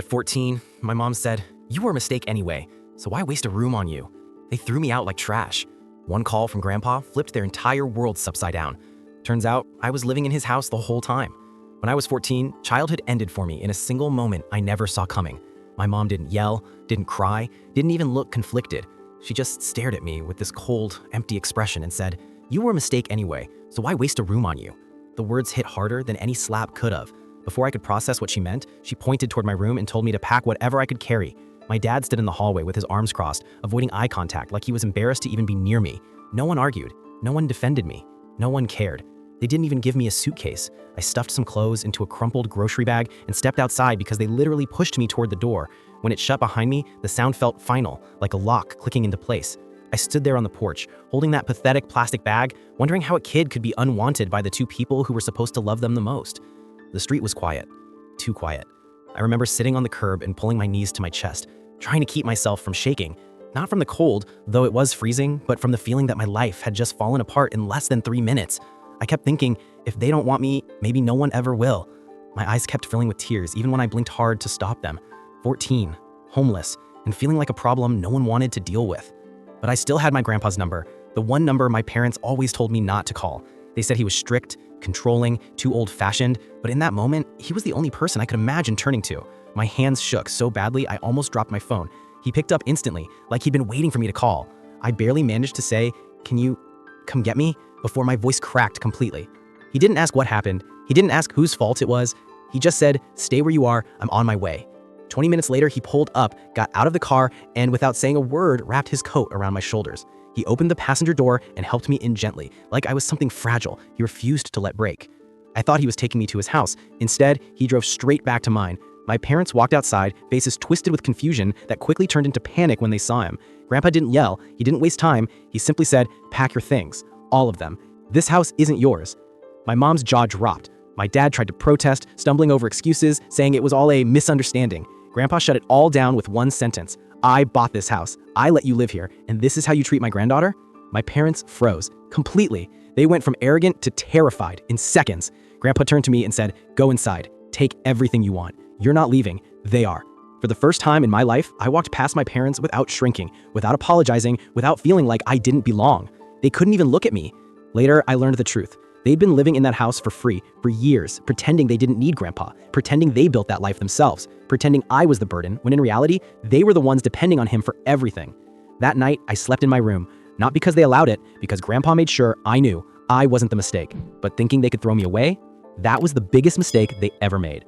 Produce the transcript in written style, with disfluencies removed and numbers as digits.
At 14, my mom said, "You were a mistake anyway, so why waste a room on you?" They threw me out like trash. One call from Grandpa flipped their entire world upside down. Turns out, I was living in his house the whole time. When I was 14, childhood ended for me in a single moment I never saw coming. My mom didn't yell, didn't cry, didn't even look conflicted. She just stared at me with this cold, empty expression and said, "You were a mistake anyway, so why waste a room on you?" The words hit harder than any slap could have. Before I could process what she meant, she pointed toward my room and told me to pack whatever I could carry. My dad stood in the hallway with his arms crossed, avoiding eye contact like he was embarrassed to even be near me. No one argued. No one defended me. No one cared. They didn't even give me a suitcase. I stuffed some clothes into a crumpled grocery bag and stepped outside because they literally pushed me toward the door. When it shut behind me, the sound felt final, like a lock clicking into place. I stood there on the porch, holding that pathetic plastic bag, wondering how a kid could be unwanted by the two people who were supposed to love them the most. The street was quiet. Too quiet. I remember sitting on the curb and pulling my knees to my chest, trying to keep myself from shaking. Not from the cold, though it was freezing, but from the feeling that my life had just fallen apart in less than 3 minutes. I kept thinking, if they don't want me, maybe no one ever will. My eyes kept filling with tears, even when I blinked hard to stop them. 14, homeless, and feeling like a problem no one wanted to deal with. But I still had my grandpa's number, the one number my parents always told me not to call. They said he was strict, controlling, too old-fashioned, but in that moment, he was the only person I could imagine turning to. My hands shook so badly I almost dropped my phone. He picked up instantly, like he'd been waiting for me to call. I barely managed to say, "Can you come get me?" before my voice cracked completely. He didn't ask what happened. He didn't ask whose fault it was. He just said, "Stay where you are, I'm on my way." 20 minutes later, he pulled up, got out of the car, and without saying a word, wrapped his coat around my shoulders. He opened the passenger door and helped me in gently, like I was something fragile he refused to let break. I thought he was taking me to his house. Instead, he drove straight back to mine. My parents walked outside, faces twisted with confusion that quickly turned into panic when they saw him. Grandpa didn't yell, he didn't waste time, he simply said, "Pack your things. All of them. This house isn't yours." My mom's jaw dropped. My dad tried to protest, stumbling over excuses, saying it was all a misunderstanding. Grandpa shut it all down with one sentence. "I bought this house. I let you live here, and this is how you treat my granddaughter?" My parents froze. Completely. They went from arrogant to terrified in seconds. Grandpa turned to me and said, "Go inside. Take everything you want. You're not leaving. They are." For the first time in my life, I walked past my parents without shrinking, without apologizing, without feeling like I didn't belong. They couldn't even look at me. Later, I learned the truth. They'd been living in that house for free, for years, pretending they didn't need Grandpa, pretending they built that life themselves, pretending I was the burden, when in reality, they were the ones depending on him for everything. That night, I slept in my room, not because they allowed it, because Grandpa made sure I knew I wasn't the mistake. But thinking they could throw me away, that was the biggest mistake they ever made.